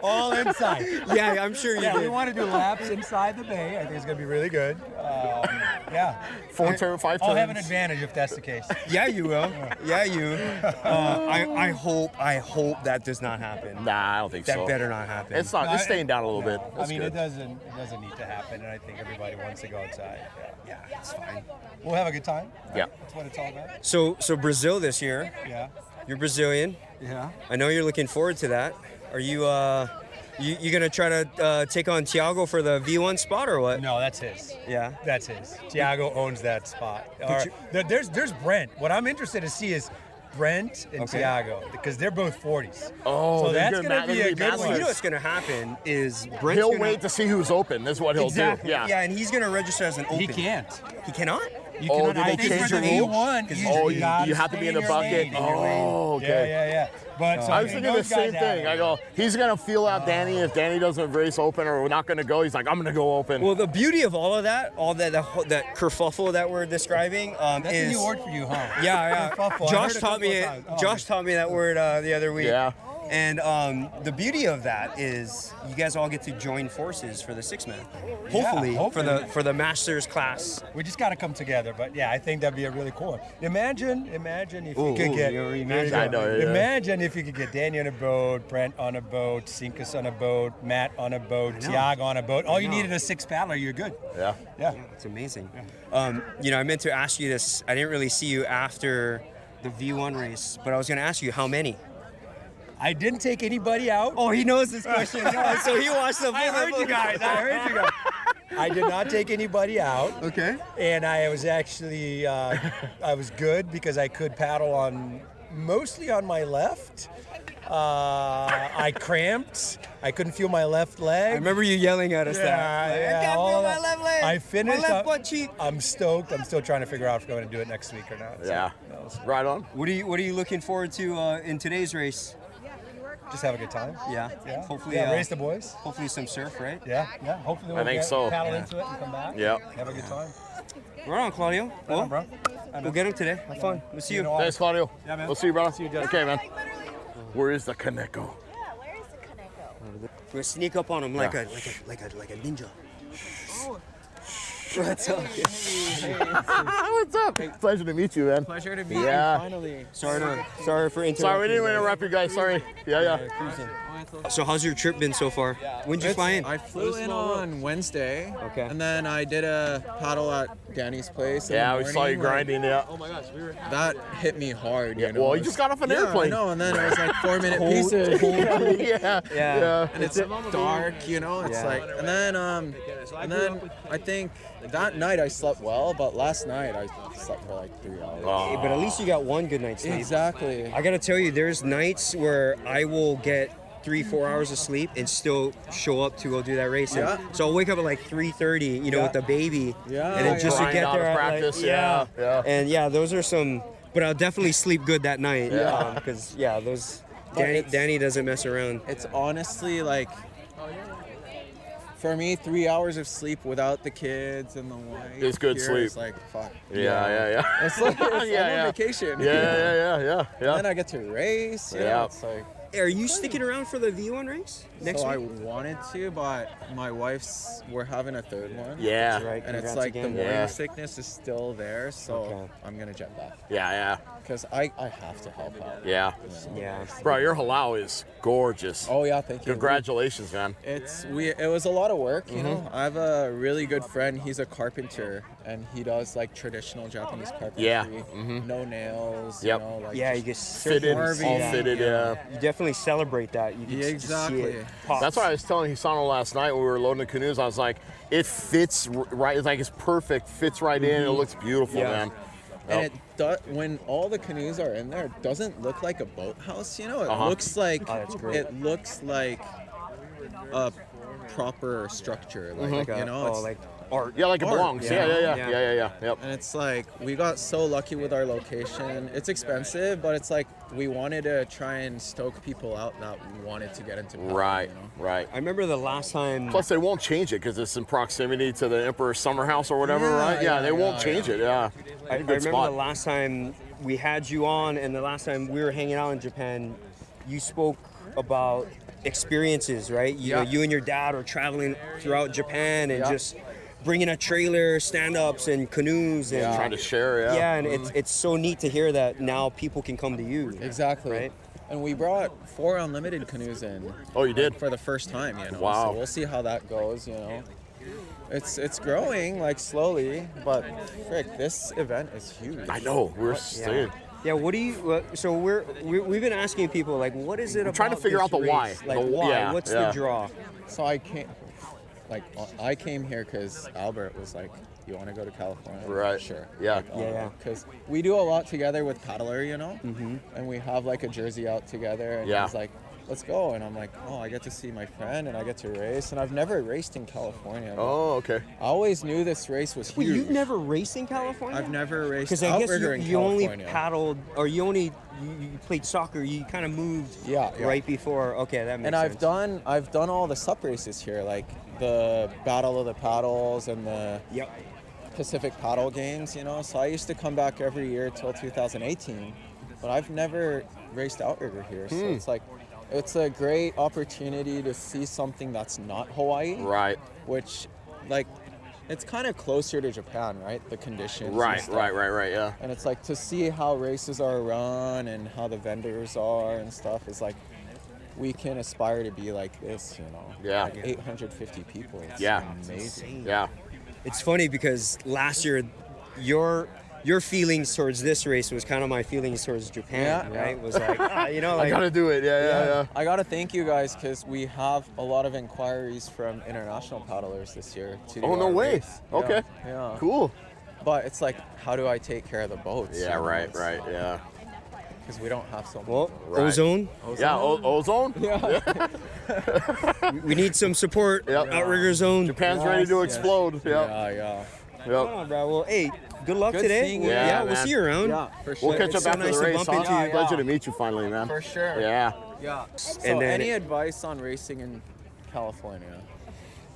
All inside. Yeah, I'm sure you Yeah, did. we want to do laps inside the bay. I think it's going to be really good. Yeah. 5 turns. I'll have an advantage if that's the case. Yeah, you will. Yeah, you. I hope that does not happen. Nah, I don't think so. That better not happen. It's not. It's staying down a little bit. I That's mean, good. it doesn't need to happen, and I think everybody wants to go outside. Yeah, it's fine. We'll have a good time. Yeah. That's what it's all about. So Brazil this year. Yeah. You're Brazilian. Yeah. I know you're looking forward to that. Are you you gonna try to take on Thiago for the V1 spot or what? No, that's his. Yeah. That's his. Thiago owns that spot. There's Brent. What I'm interested to see is Brent and Thiago, because they're both 40s. Oh, so that's good. going to be a good one. You know what's going to happen is Brent's He'll wait to see who's open. That's what he'll do. Yeah, and he's going to register as an open. He can't. He cannot? You cannot. did they change the rule? Oh, you have to be in the bucket. Oh, okay. Yeah. But I was thinking the same thing. I go, he's gonna feel out Danny if Danny doesn't race open or we're not gonna go. He's like, I'm gonna go open. Well, the beauty of all of that, that kerfuffle that we're describing, that's is a new word for you, huh? Yeah. Kerfuffle. Josh taught me. Josh taught me that word the other week. Yeah. And the beauty of that is you guys all get to join forces for the 6-man. Hopefully, for the Masters class. We just got to come together. But yeah, I think that'd be a really cool one. Imagine if you could get. Imagine if you could get Danny on a boat, Brent on a boat, Sinkus on a boat, Matt on a boat, Thiago on a boat. All you needed a 6-paddler. You're good. Yeah. It's amazing. I meant to ask you this. I didn't really see you after the V1 race, but I was going to ask you how many. I didn't take anybody out. Oh, he knows this question. So he watched the. I heard you guys. I did not take anybody out. Okay. And I was actually, I was good because I could paddle mostly on my left. I cramped. I couldn't feel my left leg. I remember you yelling at us that. I can't feel my left leg. I finished. My left butt cheek. I'm stoked. I'm still trying to figure out if I'm going to do it next week or not. Yeah. Right on. What are you looking forward to in today's race? Just have a good time. Yeah. Hopefully. Race the boys. Hopefully some surf, right? Yeah. Hopefully we'll paddle into it and come back. Yeah. Have a good time. Right on, Claudio. Right on, bro. We'll get him today. Have fun. We'll see you. Thanks, Claudio. Yeah, man. We'll see you, brother. See you, Justin. Okay, man. Where is the Kaneko? We're gonna sneak up on him like a ninja. What's up? What's up? Pleasure to meet you, man. Pleasure to meet you. Finally. Sorry for interrupting. Sorry, we didn't interrupt you guys. Sorry. Yeah. So how's your trip been so far? When did you fly in? I flew in on Wednesday. Okay. And then I did a paddle at Danny's place. Yeah, we saw you grinding. Yeah. Oh my gosh, that hit me hard. You know? Well, you just got off an airplane. I know, and then it was like 4-minute pieces. Yeah. And it's dark, you know. It's like, and then I think that night I slept well, but last night I slept for like 3 hours. Hey, but at least you got one good night's sleep. Exactly. I gotta tell you, there's nights where I will get 3-4 hours of sleep and still show up to go do that race. Yeah. So I'll wake up at like 3:30, with the baby. Yeah. And then just to get there at practice. like, Yeah. And those are some. But I'll definitely sleep good that night. Yeah. Because those. Danny doesn't mess around. It's honestly like, for me, 3 hours of sleep without the kids and the wife. It's good here sleep. is like, fuck. Yeah. It's like I'm on vacation. Yeah. And then I get to race. Yeah. It's like. Are you sticking around for the V1 race next week? I wanted to, but my we're having a third one. Yeah. That's right. And it's like the morning sickness is still there, so I'm gonna jet back. Yeah. Because I have to help out. Yeah. Bro, your halau is gorgeous. Oh yeah, thank you. Congratulations, man. It was a lot of work, you know. I have a really good friend. He's a carpenter, and he does like traditional Japanese carpentry. Yeah. No nails. Yep. You know, like Yeah, you get fitted, all fitted. Yeah. You definitely celebrate that. You can exactly. see it pop. That's why I was telling Hisano last night when we were loading the canoes. I was like, it fits right. It's like it's perfect. Fits right in. It looks beautiful, man. And it does, when all the canoes are in there, it doesn't look like a boathouse, you know? It looks like it looks like a proper structure, like you know, it's like art. Yeah, like it belongs. Yeah. Yep. And it's like we got so lucky with our location. It's expensive, but it's like we wanted to try and stoke people out that wanted to get into paddling, Right. you know? Right. I remember the last time. Plus, they won't change it because it's in proximity to the Emperor's summer house or whatever, right? Yeah, they won't change it. Yeah. I remember the last time we had you on, and the last time we were hanging out in Japan, you spoke about experiences, right? You know, you and your dad were traveling throughout Japan and just bringing a trailer, stand-ups, and canoes, and trying to share. Yeah, and it's so neat to hear that now people can come to you. Exactly. Right. And we brought 4 unlimited canoes in. Oh, you did? For the first time, you know. Wow. So we'll see how that goes, you know. It's growing like slowly, but frick, this event is huge. I know. We're staying. Yeah, what do you? So we've been asking people like, what is it about? Trying to figure out the this why. race? Like why? What's the draw? So I came here because Albert was like, "You want to go to California?" Right. Sure. Yeah. Because we do a lot together with Paddler, you know, and we have like a jersey out together. And he's like, "Let's go," and I'm like, "Oh, I get to see my friend and I get to race." And I've never raced in California. Oh, okay. I always knew this race was huge. Wait, you've never raced in California? I've never raced because I guess outrigger in you only California. paddled, or you played soccer. You kind of moved right before. Okay, that makes sense. And I've done all the sup races here, like the Battle of the Paddles and the Pacific Paddle Games, you know. So I used to come back every year till 2018, but I've never raced outrigger here. So it's like, it's a great opportunity to see something that's not Hawaii. Right. Which, like, it's kind of closer to Japan, right? The conditions. Right, yeah. And it's like to see how races are run and how the vendors are and stuff is like, we can aspire to be like this, you know. Yeah. Like 850 people. It's amazing. Yeah. It's funny because last year, your feelings towards this race was kind of my feelings towards Japan, right? Was like, you know, like, I gotta do it. Yeah. I gotta thank you guys because we have a lot of inquiries from international paddlers this year to do no our way. race. Okay. Yeah. Cool. But it's like, how do I take care of the boats? Yeah, right, yeah. Because we don't have so much. Well, ozone. Yeah, ozone. Yeah. We need some support. Outrigger zone. Japan's ready to explode. Yeah. Come on, bro. Well, hey, good luck Good today. seeing you. Yeah, we'll man. see you around. Yeah, for sure. We'll catch up after the race. Huh? Pleasure to meet you finally, man. For sure. Yeah. Yeah. So And then any advice on racing in California?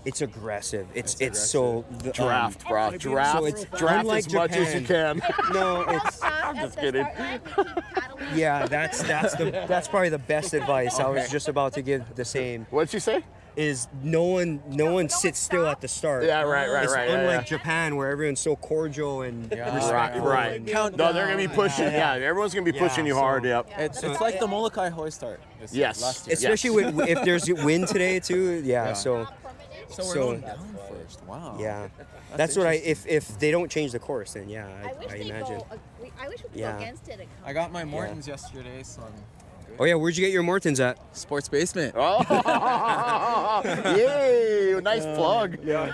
It's aggressive. It's so Draft, bro. Draft. So it's draft unlike as much as you can. No, it's. I'm just kidding. Yeah, that's probably the best advice. I was just about to give the same. What'd you say? Is no one sits still at the start. Yeah, right. It's yeah, unlike yeah. Japan where everyone's so cordial and respectful. Right. and- No, they're gonna be pushing. Yeah, everyone's gonna be pushing you hard. Yep. It's like the Molokai Hoy start. Yes. Last year. Especially if there's wind today too. Yeah. So we're going down first. Wow. Yeah. That's what if they don't change the course, then yeah, I imagine. I wish we could go against it. I got my Mortons yesterday, so I'm good. Oh yeah, where'd you get your Mortons at? Sports Basement. Oh, yay! Nice plug. Yeah.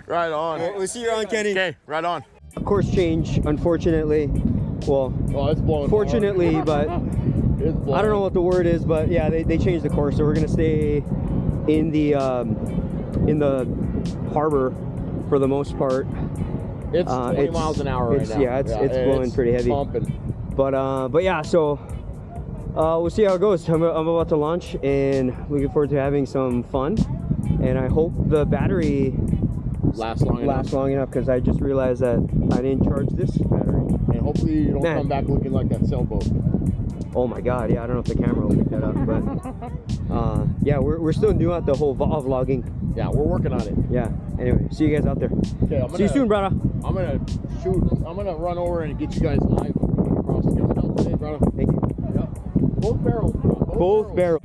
Right on. We'll see you around, Kenny. Okay, right on. Course change, unfortunately. Well, it's blowing. fortunately, but I don't know what the word is, but yeah, they changed the course, so we're gonna stay in the harbor for the most part. It's 20 miles an hour right now. Yeah, it's blowing pretty heavy. Pumping. But yeah, so we'll see how it goes. I'm about to launch and looking forward to having some fun. And I hope the battery lasts long enough because I just realized that I didn't charge this battery. And hopefully you don't come back looking like that sailboat. Oh my God, yeah, I don't know if the camera will pick that up, but yeah, we're still doing the whole vlogging. Yeah, we're working on it. Yeah, anyway, see you guys out there. Okay, see you soon, brother. I'm gonna run over and get you guys live across the help today, brother. Thank you. Yep. Both barrels, bro. Both barrels.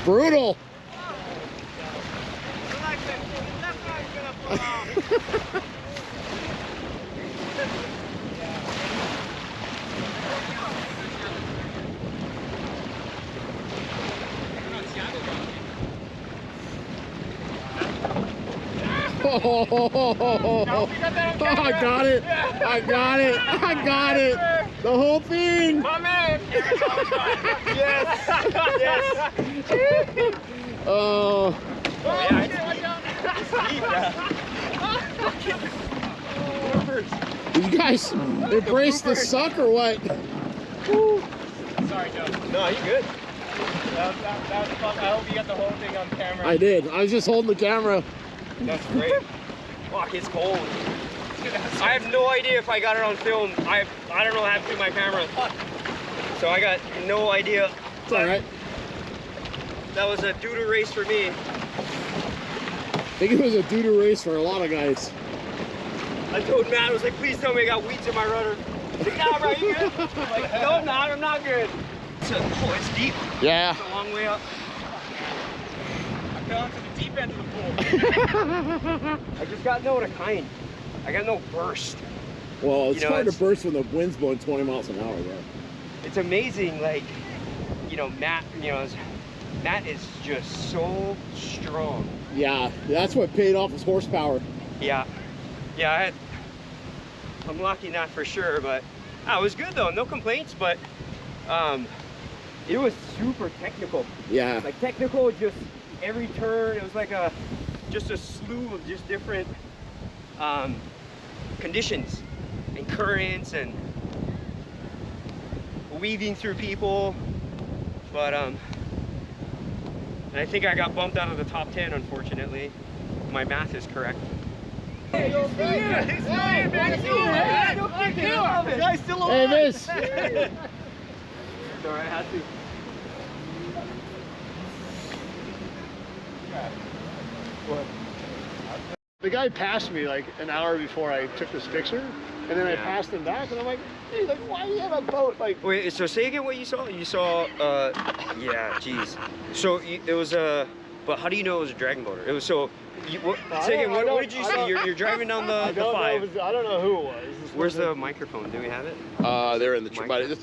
Brutal. Oh, I got it. I got it. I got it. The whole thing. My man. Yes. Yes. Oh. You guys embrace the suck or what? Sorry, Joe. No, you good? That was fun. I hope you got the whole thing on camera. I did. I was just holding the camera. That's great. Fuck, it's cold. I have no idea if I got it on film. I don't know how to do my camera. So I got no idea. It's all right. That was a doo-doo race for me. I think it was a doo-doo race for a lot of guys. I told Matt, I was like, please tell me I got weeds in my rudder. He's like, nah, bro, you good? I'm like, no, I'm not. I'm not good. It's deep. Yeah. It's a long way up. I fell into the deep end of the pool. I just got no kind. I got no burst. Well, it's hard to burst when the wind's blowing 20 miles an hour, yeah. It's amazing, like, Matt, Matt is just so strong. Yeah, that's what paid off his horsepower. Yeah. Yeah, I'm lucky not for sure, but it was good though, no complaints, but it was super technical. Yeah. Like technical, just every turn, it was like just a slew of just different conditions and currents and weaving through people, but and I think I got bumped out of the top 10, unfortunately. My math is correct. Hey, miss! Sorry, I had to. What? The guy passed me like an hour before I took this picture, and then I passed him back, and I'm like, hey, like, why do you have a boat? Like, wait, so say again what you saw? You saw, yeah, geez. So it was but how do you know it was a dragon boater? It was so. Say again, what did you see? You're driving down the 5. I don't know who it was. Where's the microphone? Do we have it? They're in the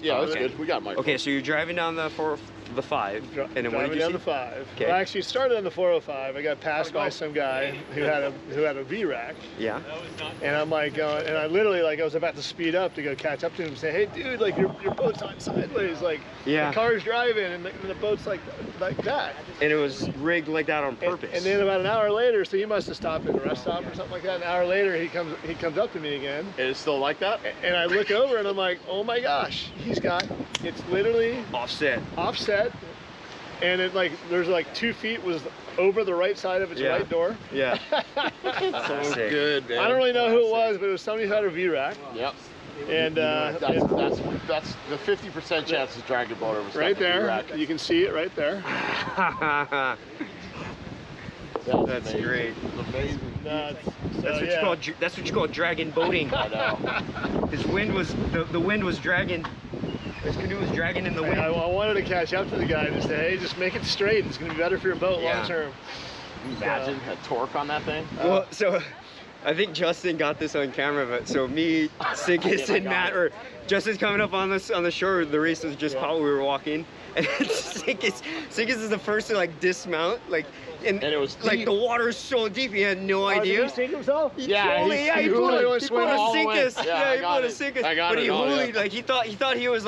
yeah, that's good. We got microphone. Okay, so you're driving down the 5, and then what did you down see? the 5. Okay. Well, I actually started on the 405. I got passed by some guy who had a V-rack. Yeah. And I'm like, and I literally I was about to speed up to go catch up to him and say, hey, dude, like your boat's on sideways, like the car's driving and the boat's like that. And it was rigged like that on purpose. And then about an hour later, so he must have stopped at a rest stop or something like that. An hour later, he comes up to me again. And it's still like that? And I look over and I'm like, oh my gosh, it's literally offset. And it there's 2 feet was over the right side of its right door. Yeah. So good, man. I don't really know who it was, but it was somebody who had a V-rack. Yep. And that's the 50% chance of dragon boat over right there. You can see it right there. That's great. Amazing. That's what you call dragon boating. I know. His wind was the wind was dragging. His canoe was dragging in the wind. I wanted to catch up to the guy and just say, hey, just make it straight. It's going to be better for your boat long term. Imagine a torque on that thing. Well, so I think Justin got this on camera, but so me, Sinkus, and Matt, or Justin's coming up on the shore. The race was just how we were walking, and Sinkus is the first to dismount, and it was deep. The water's so deep, he had no idea. Did he sink himself? He pulled a Sinkus. Yeah, he pulled a Sinkus. But he hoolied, he thought he was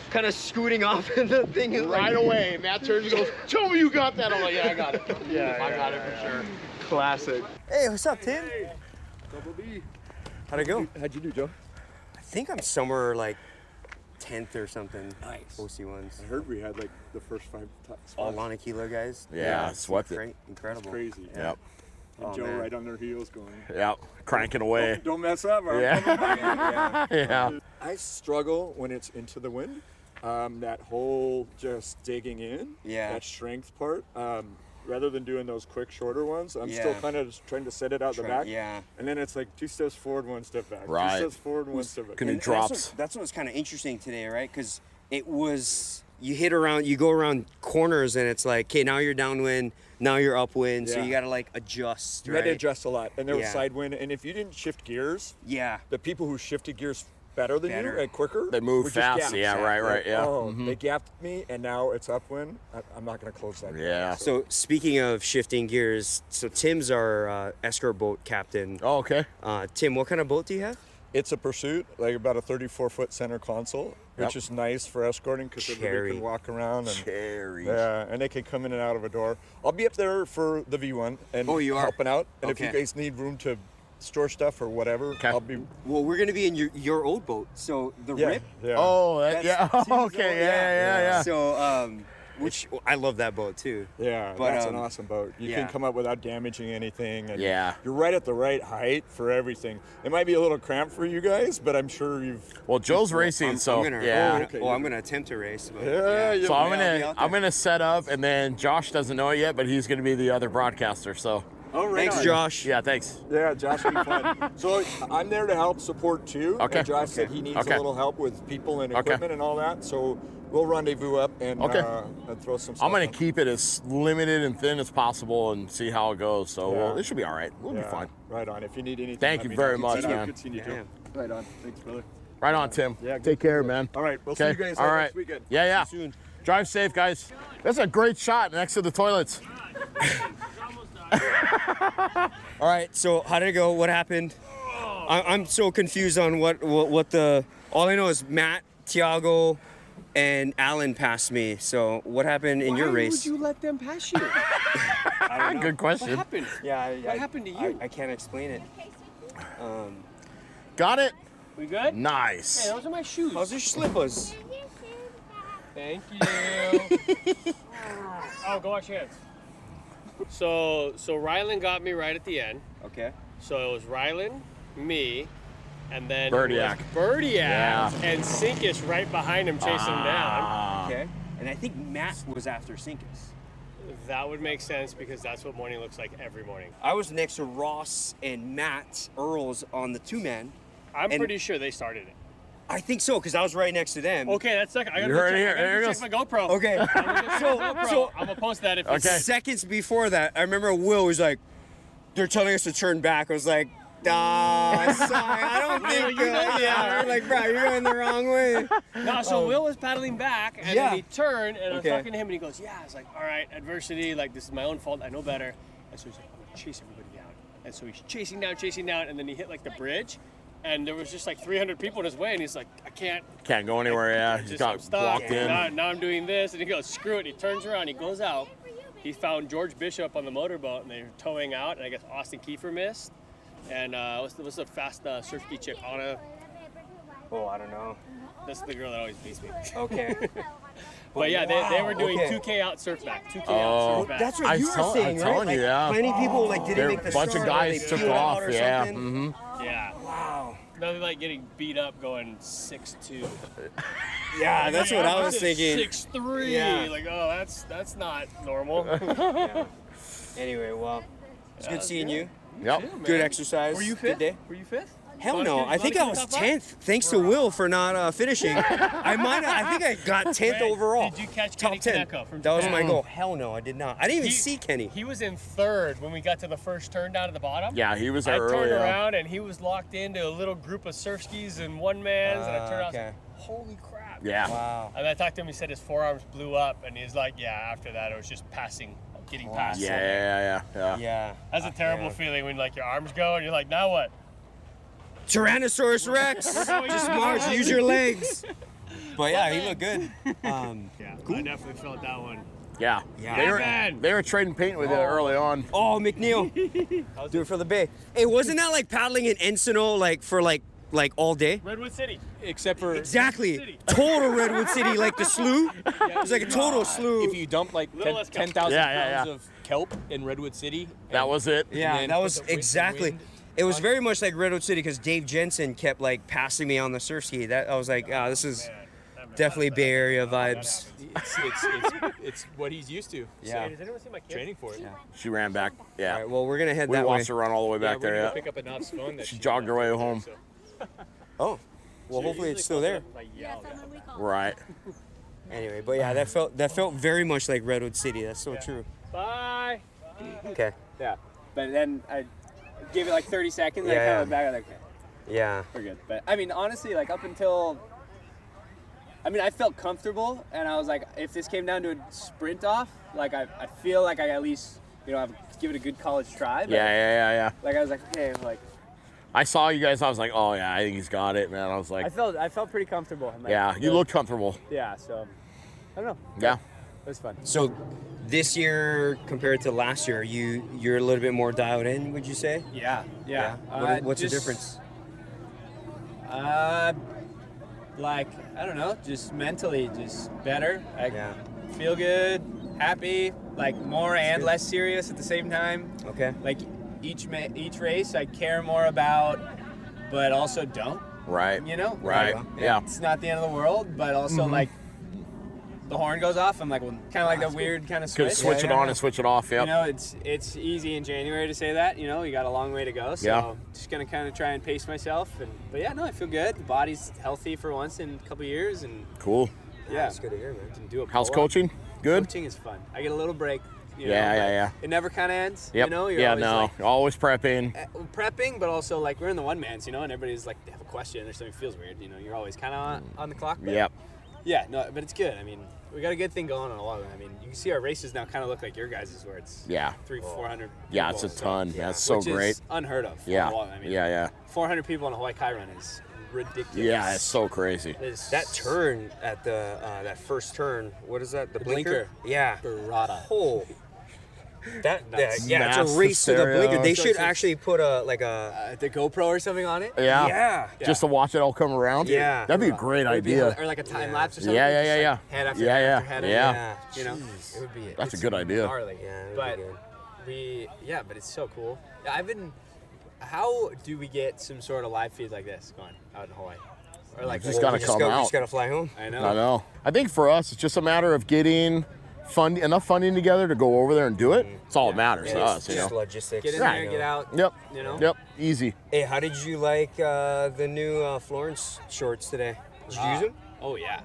kind of scooting off in the thing. Right away, Matt turns and goes, "Tell me you got that." I'm like, "Yeah, I got it." I got it for sure. Classic. Hey, what's up, Tim? Double B. How'd it go? How'd you do, Joe? I think I'm somewhere 10th or something. Nice. OC1s. I heard we had the first 5 spots. All Lanakila guys. Yeah, swept it. Incredible. It's crazy. Yep. And Joe right on their heels going. Yep. Cranking away. Don't mess up. Yeah. I struggle when it's into the wind. That whole just digging in. Yeah. That strength part. Rather than doing those quick, shorter ones, I'm still kind of trying to set it out the back. Yeah. And then it's 2 steps forward, 1 step back. Right. 2 steps forward, 1 step back. Canoe drops. That's what was kind of interesting today, right? Because it was, you go around corners and it's okay, now you're downwind, now you're upwind, so you got to adjust, right? You had to adjust a lot. And there was side wind. And if you didn't shift gears, the people who shifted gears better than you and quicker, they move fast. Yeah, right. Yeah. Oh, they gapped me, and now it's upwind. I'm not going to close that. Yeah. So speaking of shifting gears, so Tim's our escort boat captain. Oh, okay. Tim, what kind of boat do you have? It's a Pursuit, about a 34-foot center console, which is nice for escorting because everybody can walk around. And, and they can come in and out of a door. I'll be up there for the V1 and helping out. And if you guys need room to store stuff or whatever, I'll be. Well, we're gonna be in your old boat, so the Rip. Yeah. Oh, okay, yeah. So, which I love that boat too. Yeah, but, that's an awesome boat. You can come up without damaging anything, and you're right at the right height for everything. It might be a little cramped for you guys, but I'm sure you've. Well, Joe's racing, I'm gonna attempt to race. But, so I'm gonna set up, and then Josh doesn't know it yet, but he's gonna be the other broadcaster. So. Oh, right. Thanks, Josh. Yeah, thanks. Yeah, Josh will be fun. So I'm there to help support too. Okay. And Josh said he needs a little help with people and equipment and all that. So we'll rendezvous up and throw some stuff. I'm going to keep it as limited and thin as possible and see how it goes. So it should be all right. We'll be fine. Right on. If you need anything. Thank you very much, man. Good seeing you, Joe. Right on. Thanks, brother. Right on, Tim. Yeah. Take care, man. All right. We'll see you guys next weekend. Yeah. See you soon. Drive safe, guys. That's a great shot next to the toilets. All right, so how did it go? What happened? I'm so confused on what the. All I know is Matt, Tiago, and Alan passed me. So what happened in your race? Why would you let them pass you? Good question. What happened? What happened to you? I can't explain it. Got it? We good? Nice. Hey, those are my shoes. How's your slippers? Thank you. Oh, go wash your hands. So Rylan got me right at the end. Okay. So it was Rylan, me, and then Birdiac. And Sinkus right behind him chasing him down. Okay. And I think Matt was after Sinkus. That would make sense because that's what morning looks like every morning. I was next to Ross and Matt Earls on the 2-man. I'm pretty sure they started it. I think so, because I was right next to them. Okay, that's second. I gotta check my GoPro. Okay. So I'm gonna post that if it's seconds before that, I remember Will was like, they're telling us to turn back. I was like, sorry, I don't think yeah. We're like, bro, you're going the wrong way. No, so Will was paddling back, and then he turned, and I was Okay. talking to him, and he goes, yeah. I was like, all right, adversity, like, this is my own fault. I know better. And so he's like, I'm gonna chase everybody down. And so he's chasing down, and then he hit, like, the bridge, and there was just, like, 300 people in his way, and he's like, I can't go anywhere, yeah. He's got I'm stuck. blocked in. Now I'm doing this, and he goes, screw it. He turns around, he goes out. He found George Bishop on the motorboat, and they were towing out, and I guess Austin Kiefer missed. And what's the fast surf ski chick, Anna? Oh, I don't know. That's the girl that always beats me. Okay. But yeah, they were doing 2K out surf back. 2K out surf back. That's what you were saying, right? telling you, yeah. Many people like didn't make the start. A bunch of guys or they took peeled off, out or yeah. something. Yeah. Wow. Nothing like getting beat up going 6'2". Yeah, that's what I was thinking. 6'3". Yeah. Like, oh, that's not normal. Yeah. Anyway, well, it's good seeing you. Yep. Good exercise. Were you Good fifth? day. Were you fifth? Hell no. I think I was 10th, thanks to Will for not finishing. I think I got 10th overall. Did you catch Top Kenny 10. Kaneko from That was Japan? my goal. Hell no, I did not. I didn't even see Kenny. He was in third when we got to the first turn down to the bottom. Yeah, he was there I early, turned yeah. around and he was locked into a little group of surf skis and one-mans, and I turned around and I was like, holy crap. Yeah. Wow. And I talked to him, he said his forearms blew up, and he's like, yeah, after that it was just getting past. Yeah. That's a terrible feeling when like your arms go and you're like, now what? Tyrannosaurus Rex. Just Marge, use your legs. But yeah, he looked good. I definitely felt that one. Yeah. They were trading paint with it early on. Oh, McNeil. Do it for the bay. Hey, wasn't that like paddling in Encino like for like all day? Redwood City. Except for Exactly. Total Redwood City, like the slough. It was like a total slough. If you dump like 10,000 pounds of kelp in Redwood City. That was it. Yeah, that was exactly. It was very much like Redwood City because Dave Jensen kept like passing me on the surf ski. That I was like, this is definitely Bay Area vibes. It's what he's used to. Yeah. So, does anyone see my kid? Training for it. Yeah. She ran back. Yeah. All right, well, we're gonna head we that way. watched her run all the way back we're there. gonna Yeah. go pick up Anav's phone. She jogged her way home. Oh, well, hopefully it's still there. Right. Anyway, but yeah, that felt very much like Redwood City. That's so true. Bye. Okay. Yeah, but then I gave it like 30 seconds. Yeah, I kind yeah. of went back. I was like, okay, Yeah. we're good. But I mean, honestly, like up until, I felt comfortable, and I was like, if this came down to a sprint off, like I feel like I at least, I've give it a good college try. But Yeah. Like I was like, okay, like I saw you guys. I was like, oh yeah, I think he's got it, man. I was like, I felt pretty comfortable. I'm like, yeah, you look comfortable. Yeah, so I don't know. Yeah. It was fun. So, this year compared to last year, you're a little bit more dialed in, would you say? Yeah. What's the Just, difference? Like, I don't know, just mentally, just better. I feel good, happy, like more and less serious at the same time. Okay. Like each race I care more about, but also don't. Right. Right. Like, Yeah. It's not the end of the world, but also like the horn goes off. I'm like, well, kind of like that weird kind of switch. Could switch it on and switch it off. Yep. It's easy in January to say that. You got a long way to go. So just gonna kind of try and pace myself. But yeah, no, I feel good. The body's healthy for once in a couple years, and Cool. yeah, It's good to hear, man. can do a How's pull-up. coaching? Good. Coaching is fun. I get a little break. Yeah. It never kind of ends. Yep. You're yeah. always No. like, Always prepping. prepping, but also like we're in the one mans, and everybody's like they have a question or something feels weird. You're always kind of on the clock. But Yep. Yeah, no, but it's good. I mean, we got a good thing going on a lot of them. I mean, you can see our races now kind of look like your guys' where it's 300-400. Yeah, it's a ton. Yeah, it's so which great. Is unheard of. Yeah. I mean, Yeah. 400 people on a Hawaii Kai run is ridiculous. Yeah, it's so crazy. That turn at the that first turn, what is that? The blinker? Yeah. Barada. Oh. It's Mass a race to the hysteria. blinker. They should it's- actually put the GoPro or something on it. Yeah. Just to watch it all come around. Yeah. That'd be a great idea. Or like a time lapse or something. Yeah. just, Yeah. like, head after Yeah. head Yeah. after head. Yeah. It would be. That's a it's good idea. gnarly. Yeah, it would but be good. but it's so cool. How do we get some sort of live feed like this going out in Hawaii? Or like just gotta come out. You just gotta fly home. I know. I know. I think for us, it's just a matter of getting enough funding together to go over there and do it. It's all that matters to us. Just logistics. Get in there, get out. Yep. You know. Yep. Easy. Hey, how did you like the new Florence shorts today? Did you use them? Oh yeah,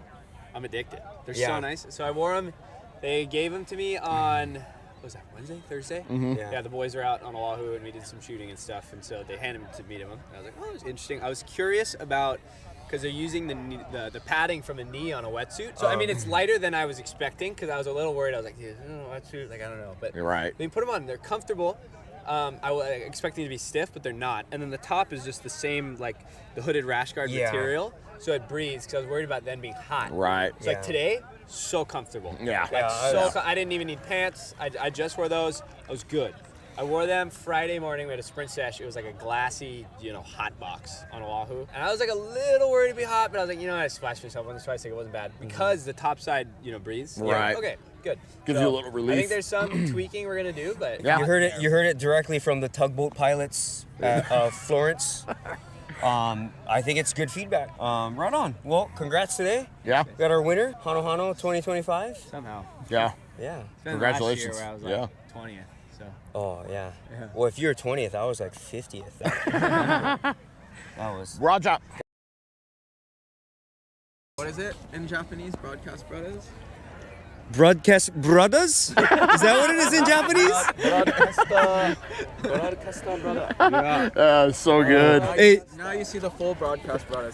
I'm addicted. They're Yeah. so nice. So I wore them. They gave them to me on, what was that, Wednesday, Thursday? Mhm. Yeah, the boys were out on Oahu and we did some shooting and stuff, and so they handed them to me. And I was like, oh, it was interesting. I was curious about, because they're using the padding from a knee on a wetsuit. So I mean, it's lighter than I was expecting, because I was a little worried. I was like, yeah, wetsuit, like I don't know. But You're right. they put them on. They're comfortable. I was expecting to be stiff, but they're not. And then the top is just the same, like the hooded rash guard material, so it breathes. Because I was worried about them being hot. Right. So like today, so comfortable. Yeah. I didn't even need pants. I just wore those. I was good. I wore them Friday morning. We had a sprint sesh. It was like a glassy, hot box on Oahu. And I was like a little worried to be hot, but I was like, I splashed myself on the twice. It wasn't bad because the top side, breathes. Right. Yeah, okay. Good. Gives you a little relief. I think there's some tweaking we're gonna do, but You heard it. You heard it directly from the tugboat pilots of Florence. I think it's good feedback. Right on. Well, congrats today. Yeah. We got our winner, Hano 2025. Somehow. Yeah. Yeah. Congratulations. Last year where I was like 20th. So. Oh yeah. Well, if you were 20th, I was like 50th. That was. Roger. What is it in Japanese? Broadcast Braddahs? Broadcast Braddahs? Is that what it is in Japanese? Broadcast Braddahs. Yeah. So good. Now you see the full Broadcast Braddahs.